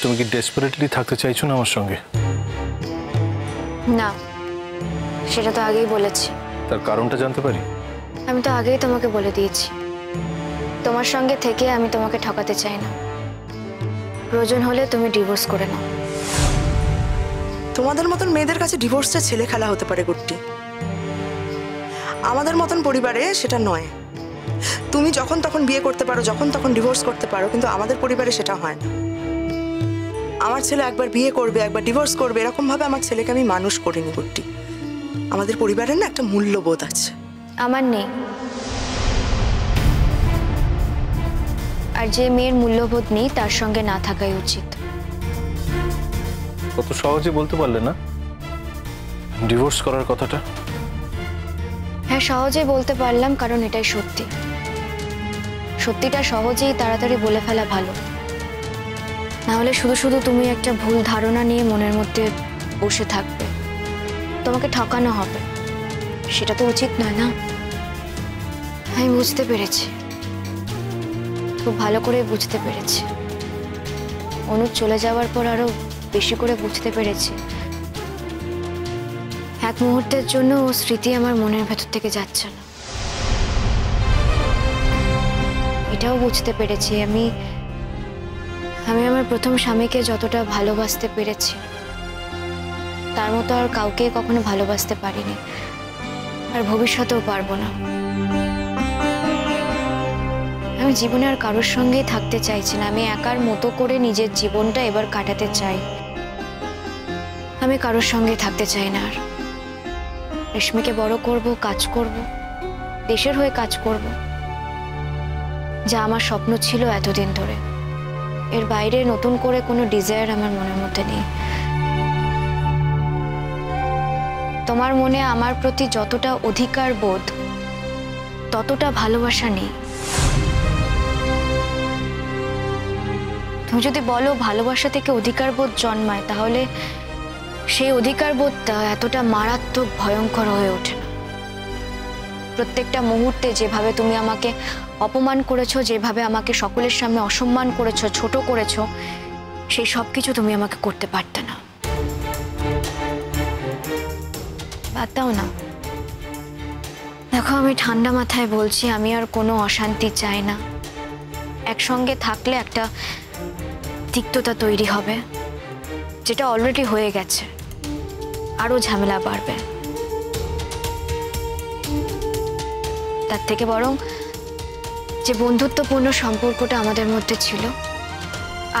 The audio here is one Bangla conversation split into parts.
তুমি কি ডেসপারেটলি থাকতে চাইছো না আমার সঙ্গে? না, সেটা তো আগেই বলেছি। তার কারণটা জানতে পারি? আমি তো আগেই তোমাকে বলে দিয়েছি, তোমার সঙ্গে থেকে আমি তোমাকে ঠকাতে চাই না। প্রয়োজন হলে তুমি ডিভোর্স করে নাও। তোমাদের মতন মেয়েদের কাছে ডিভোর্সটা ছেলে খেলা হতে পারে গুড্ডি, আমাদের মতন পরিবারে সেটা নয়। তুমি যখন তখন বিয়ে করতে পারো, যখন তখন ডিভোর্স করতে পারো, কিন্তু আমাদের পরিবারে সেটা হয় না। আমার ছেলে একবার বিয়ে করবে, একবার ডিভোর্স করবে, এরকম ভাবে আমার ছেলেকে আমি মানুষ করিনি গুড্ডি। আমাদের পরিবারের না একটা মূল্যবোধ আছে। আমার নেই। আর যে মেয়ের মূল্যবোধ নেই তার সঙ্গে না থাকাই উচিত। কত সহজে বলতে পারলে না ডিভোর্স করার কথাটা? হ্যাঁ, সহজে বলতে পারলাম, কারণ এটাই সত্যি। সত্যিটা সহজেই তাড়াতাড়ি বলে ফেলা ভালো, না হলে শুধু শুধু তুমি একটা ভুল ধারণা নিয়ে মনের মধ্যে বসে থাকবে, তোমাকে ঠকানো হবে। সেটা তো উচিত নয় না। আমি বুঝতে পেরেছি, খুব ভালো করে বুঝতে পেরেছি। অনুজ চলে যাওয়ার পর আরো বেশি করে বুঝতে পেরেছি এক মুহূর্তের জন্য ও স্মৃতি আমার মনের ভেতর থেকে যাচ্ছে না। এটাও বুঝতে পেরেছি আমি আমার প্রথম স্বামীকে যতটা ভালোবাসতে পেরেছি তার মতো আর কাউকে কখনো ভালোবাসতে পারিনি, আর ভবিষ্যতেও পারবো না। আমি জীবনে আর কারোর সঙ্গেই থাকতে চাইছি না। আমি একার মতো করে নিজের জীবনটা এবার কাটাতে চাই। আমি কারোর সঙ্গে থাকতে চাই না আর। রেশমিকে বড় করব, কাজ করব, দেশের হয়ে কাজ করব, যা আমার স্বপ্ন ছিল এতদিন ধরে। এর বাইরে নতুন করে কোনো ডিজায়ার আমার মনের মধ্যে নেই। তোমার মনে আমার প্রতি যতটা অধিকার বোধ ততটা ভালোবাসা নেই। তুমি যদি বলো ভালোবাসা থেকে অধিকার বোধ জন্মায়, তাহলে সেই অধিকার বোধটা এতটা মারাত্মক ভয়ঙ্কর হয়ে ওঠে না। প্রত্যেকটা মুহূর্তে যেভাবে তুমি আমাকে অপমান করেছো, যেভাবে আমাকে সকলের সামনে অসম্মান করেছো, ছোট করেছো, সেই সব কিছু তুমি আমাকে করতে পারতে না। বাদ দাও না। দেখো, আমি ঠান্ডা মাথায় বলছি, আমি আর কোনো অশান্তি চাই না। একসঙ্গে থাকলে একটা তিক্ততা তৈরি হবে, যেটা অলরেডি হয়ে গেছে। আরো ঝামেলা বাড়বে। তার থেকে বরং যে বন্ধুত্বপূর্ণ সম্পর্কটা আমাদের মধ্যে ছিল,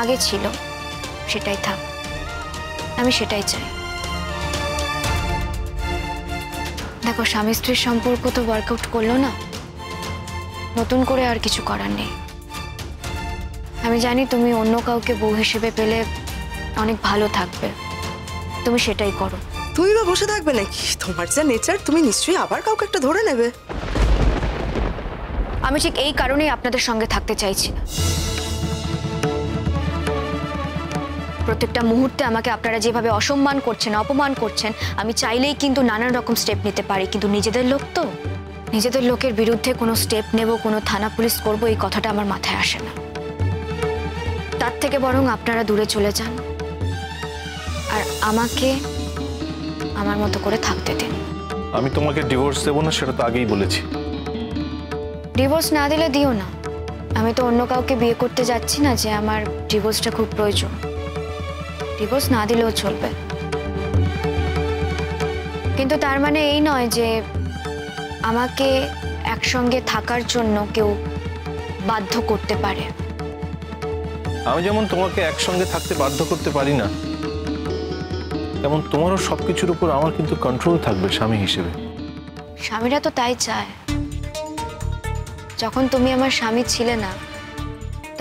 আগে ছিল, সেটাই থাক। আমি সেটাই চাই। দেখো, স্বামী স্ত্রীর সম্পর্ক তো ওয়ার্কআউট করলো না, নতুন করে আর কিছু করার নেই। আমি জানি তুমি অন্য কাউকে বউ হিসেবে পেলে অনেক ভালো থাকবে, তুমি সেটাই করো। তুমি বা বসে থাকবে নাকি? তোমার যা নেচার, তুমি নিশ্চয়ই আবার কাউকে একটা ধরে নেবে। আমি ঠিক এই কারণেই আপনাদের সঙ্গে থাকতে চাইছি না। প্রত্যেকটা মুহূর্তে আমাকে আপনারা যেভাবে অসম্মান করছেন, অপমান করছেন, আমি চাইলেই কিন্তু নানান রকম স্টেপ নিতে পারি, কিন্তু নিজেদের লোক তো, নিজেদের লোকের বিরুদ্ধে কোনো স্টেপ নেব, কোনো থানা পুলিশ করব, এই কথাটা আমার মাথায় আসে না। তার থেকে বরং আপনারা দূরে চলে যান আর আমাকে আমার মতো করে থাকতে দিন। আমি তোমাকে ডিভোর্স দেবো না, সেটা তো আগেই বলেছি। ডিভোর্স না দিলে দিও না। আমি তো অন্য কাউকে বিয়ে করতে যাচ্ছি না যে আমার ডিভোর্সটা খুব প্রয়োজন। ডিভোর্স না দিলেও চলবে, কিন্তু তার মানে এই নয় যে আমাকে একসঙ্গে থাকার জন্য কেউ বাধ্য করতে পারে। আমি যেমন তোমাকে একসঙ্গে থাকতে বাধ্য করতে পারি না, তেমন তোমারও সবকিছুর উপর আমার কিন্তু কন্ট্রোল থাকবে স্বামী হিসেবে। স্বামীরা তো তাই চায়। যখন তুমি আমার স্বামী ছিলে না,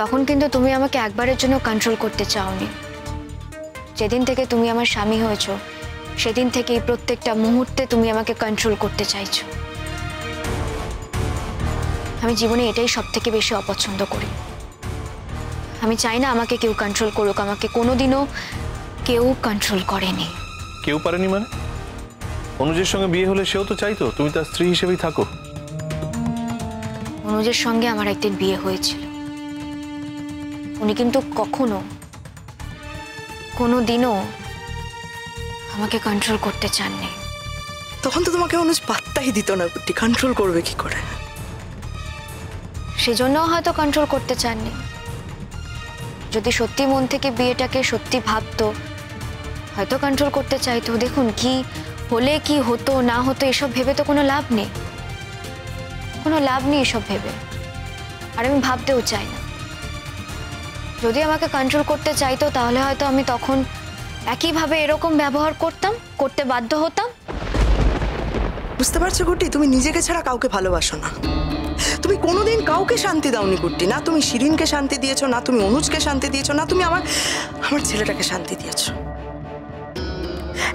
তখন কিন্তু তুমি আমাকে একবারের জন্য কন্ট্রোল করতে চাওনি। যেদিন থেকে তুমি আমার স্বামী হয়েছো, সেদিন থেকেই প্রত্যেকটা মুহূর্তে তুমি আমাকে কন্ট্রোল করতে চাইছো। আমি জীবনে এটাই সব থেকে বেশি অপছন্দ করি। আমি চাই না আমাকে কেউ কন্ট্রোল করুক। আমাকে কোনোদিনও কেউ কন্ট্রোল করেনি। কেউ পারেনি মানে? অনুজের সঙ্গে বিয়ে হলে সেও তো চাইতো তুমি তার স্ত্রী হিসেবেই থাকো। অনুজের সঙ্গে আমার একদিন বিয়ে হয়েছিল। উনি কিন্তু কখনো কোনো দিনও আমাকে কন্ট্রোল করতে চাননি। তখন তো তোমাকে অনুজ পাত্তাই দিত না গুড্ডি, কন্ট্রোল করবে কি করে? সেজন্য হয়তো কন্ট্রোল করতে চাননি। যদি সত্যি মন থেকে বিয়েটাকে সত্যি ভাবতো হয়তো কন্ট্রোল করতে চাইতো। দেখুন, কি হলে কি হতো না হতো এসব ভেবে তো কোনো লাভ নেই, কোনো লাভ নেই এসব ভেবে। আর আমি ভাবতেও চাই না। যদি আমাকে কন্ট্রোল করতে চাইতো তাহলে হয়তো আমি তখন একইভাবে এরকম ব্যবহার করতাম, করতে বাধ্য হতাম। বুঝতে পারছো গুড্ডি, তুমি নিজেকে ছাড়া কাউকে ভালোবাসো না। তুমি কোনোদিন কাউকে শান্তি দাওনি গুড্ডি। না তুমি শিরিনকে শান্তি দিয়েছো, না তুমি অনুজকে শান্তি দিয়েছো, না তুমি আমার ছেলেটাকে শান্তি দিয়েছো।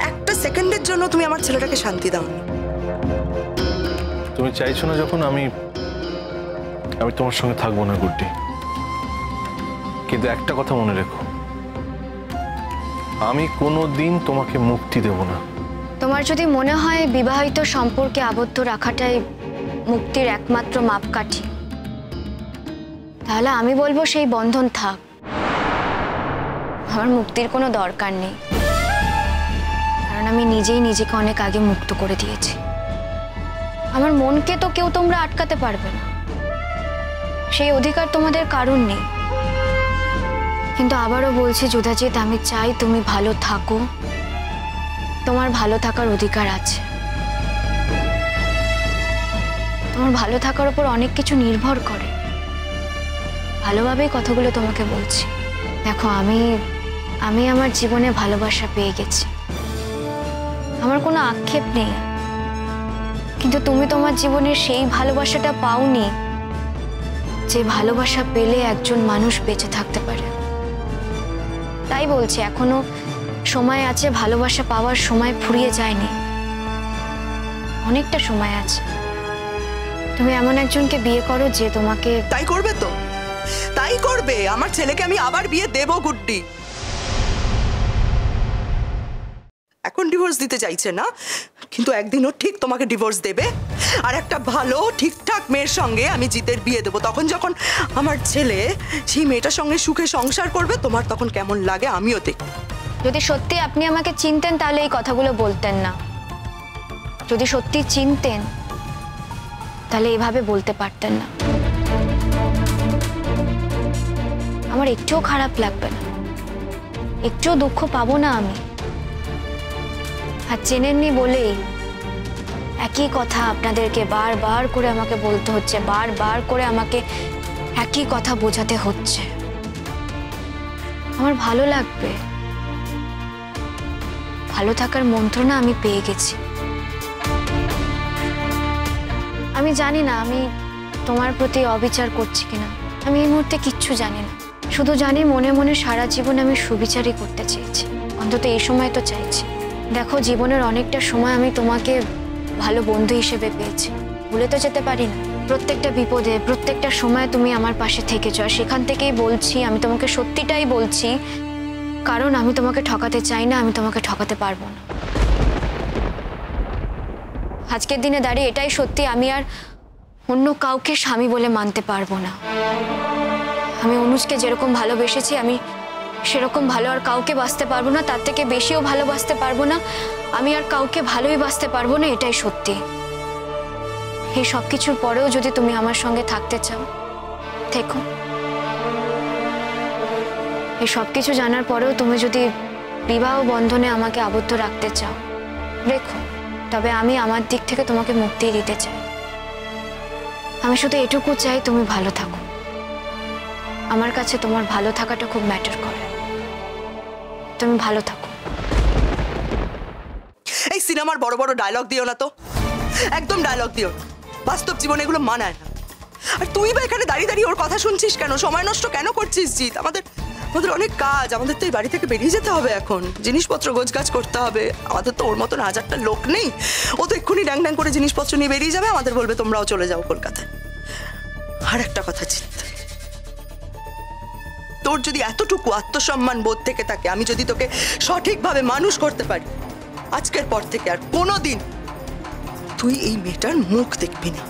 একটা সেকেন্ডের জন্য তুমি আমার ছেলেটাকে শান্তি দাওনি। তুমি চাইছো না যখন আমি তোমার সঙ্গে থাকবো না গুড্ডি, কিন্তু একটা কথা মনে রেখো, আমি কোনোদিন তোমাকে মুক্তি দেব না। তোমার যদি মনে হয় বিবাহিত সম্পর্কে আবদ্ধ রাখাটাই মুক্তির একমাত্র মাপকাঠি, তাহলে আমি বলবো সেই বন্ধন থাক। আমার মুক্তির কোনো দরকার নেই, কারণ আমি নিজেই নিজেকে অনেক আগে মুক্ত করে দিয়েছি। আমার মনকে তো কেউ তোমরা আটকাতে পারবে না, সেই অধিকার তোমাদের কারণ নেই। কিন্তু আবারও বলছি যুধাজিৎ, আমি চাই তুমি ভালো থাকো। তোমার ভালো থাকার অধিকার আছে। তোমার ভালো থাকার উপর অনেক কিছু নির্ভর করে। ভালোভাবেই কথাগুলো তোমাকে বলছি। দেখো, আমি আমার জীবনে ভালোবাসা পেয়ে গেছি, আমার কোনো আক্ষেপ নেই। কিন্তু তুমি তোমার জীবনের সেই ভালোবাসাটা পাওনি যে ভালোবাসা পেলে একজন মানুষ বেঁচে থাকতে পারে। তাই বলছি, এখনো সময় আছে, ভালোবাসা পাওয়ার সময় ফুরিয়ে যায়নি, অনেকটা সময় আছে। তুমি এমন একজনকে বিয়ে করো যে তোমাকে। তাই করবে তো, তাই করবে। আমার ছেলেকে আমি আবার বিয়ে দেব গুড্ডি। এখন ডিভোর্স দিতে চাইছে না, কিন্তু একদিনও ঠিক তোমাকে ডিভোর্স দেবে। আর একটা ভালো ঠিকঠাক মেয়ের সঙ্গে আমি জিতের বিয়ে দেবো। তখন যখন আমার ছেলে সেই মেয়েটার সঙ্গে সুখে সংসার করবে, তোমার তখন কেমন লাগে আমিও দেখব। যদি সত্যি আপনি আমাকে চিনতেন তাহলে এই কথাগুলো বলতেন না। যদি সত্যি চিনতেন তাহলে এভাবে বলতে পারতেন না। আমার একটুও খারাপ লাগবে না, একটুও দুঃখ পাবো না আমি। আর চেনেননি বলেই একই কথা আপনাদেরকে বারবার করে আমাকে বলতে হচ্ছে, বারবার করে আমাকে একই কথা বোঝাতে হচ্ছে। আমার ভালো লাগবে, ভালো থাকার মন্ত্রণা আমি পেয়ে গেছি। আমি জানি না আমি তোমার প্রতি অবিচার করছি কিনা, আমি এই মুহূর্তে কিচ্ছু জানি না। শুধু জানি মনে মনে সারা জীবন আমি সুবিচারই করতে চেয়েছি, অন্তত এই সময় তো চাইছি। দেখো, জীবনের অনেকটা সময় আমি তোমাকে ভালো বন্ধু হিসেবে পেয়েছি, ভুলে তো যেতে পারি না। প্রত্যেকটা বিপদে, প্রত্যেকটা সময় তুমি আমার পাশে থেকেছো। আর সেখান থেকেই বলছি, আমি তোমাকে সত্যিটাই বলছি, কারণ আমি তোমাকে ঠকাতে চাই না, আমি তোমাকে ঠকাতে পারবো না। আজকের দিনে দাঁড়িয়ে এটাই সত্যি, আমি আর অন্য কাউকে স্বামী বলে মানতে পারবো না। আমি অনুজকে যেরকম ভালোবেসেছি, আমি সেরকম ভালো আর কাউকে বাঁচতে পারবো না, তার থেকে বেশিও ভালোবাসতে পারবো না। আমি আর কাউকে ভালোই বাঁচতে পারবো না, এটাই সত্যি। এই সব কিছুর পরেও যদি তুমি আমার সঙ্গে থাকতে চাও, থেকো। এই সব কিছু জানার পরেও তুমি যদি বিবাহ বন্ধনে আমাকে আবদ্ধ রাখতে চাও, রেখো। তবে আমি আমার দিক থেকে তোমাকে মুক্তি দিতে চাই। আমি শুধু এটুকু চাই তুমি ভালো থাকো। আমার কাছে তোমার ভালো থাকাটা খুব ম্যাটার করে। তুমি ভালো থাকো। এই সিনেমার বড় বড় ডায়লগ দিও না তো, একদম ডায়লগ দিও না। বাস্তব জীবনে এগুলো মানায় না। আর তুই বা এখানে দাঁড়িয়ে দাঁড়িয়ে ওর কথা শুনছিস কেন? সময় নষ্ট কেন করছিস জিৎ? আমাদের অনেক কাজ, আমাদের তো এই বাড়ি থেকে বেরিয়ে যেতে হবে এখন, জিনিসপত্র গোছগাছ করতে হবে। আমাদের তো ওর মতন হাজারটা লোক নেই। ও তো এক্ষুনি ড্যাং ড্যাং করে জিনিসপত্র নিয়ে বেরিয়ে যাবে, আমাদের বলবে তোমরাও চলে যাও কলকাতায়। আর একটা কথা জিৎ, তোর যদি এতটুকু আত্মসম্মান বোধ থেকে থাকে, আমি যদি তোকে সঠিকভাবে মানুষ করতে পারি, আজকের পর থেকে আর কোনোদিন তুই এই মেয়েটার মুখ দেখবি না।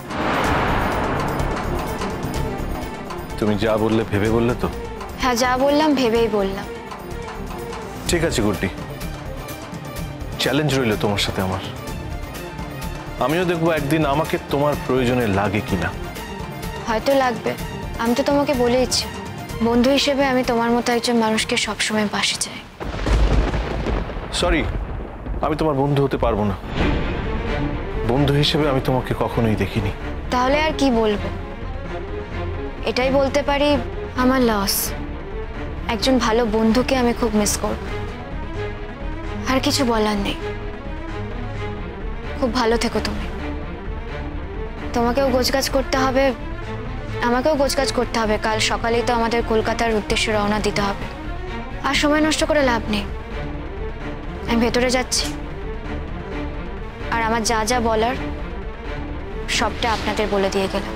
তুমি যা বললে ভেবে বললে তো? হ্যাঁ, যা বললাম ভেবেই বললাম। ঠিক আছে গুড্ডি, চ্যালেঞ্জ রইল তোমার সাথে আমার। আমিও দেখবো একদিন আমাকে তোমার প্রয়োজনে লাগে কিনা। হয়তো লাগবে। আমি তো তোমাকে বলেইছি, বন্ধু হিসেবে আমি তোমার মতো একজন মানুষকে সবসময় পাশে চাই। সরি, আমি তোমার বন্ধু হতে পারবো না। বন্ধু হিসেবে আমি তোমাকে কখনোই দেখিনি। তাহলে আর কি বলবো? এটাই বলতে পারি, আমার লস। একজন ভালো বন্ধুকে আমি খুব মিস করব। আর কিছু বলার নেই। খুব ভালো থেকো তুমি। তোমাকেও গোছগাছ করতে হবে, আমাকেও গোছগাছ করতে হবে। কাল সকালেই তো আমাদের কলকাতার উদ্দেশ্যে রওনা দিতে হবে। আর সময় নষ্ট করে লাভ নেই। আমি ভেতরে যাচ্ছি, আর আমার যা যা বলার সবটা আপনাদের বলে দিয়ে গেলাম।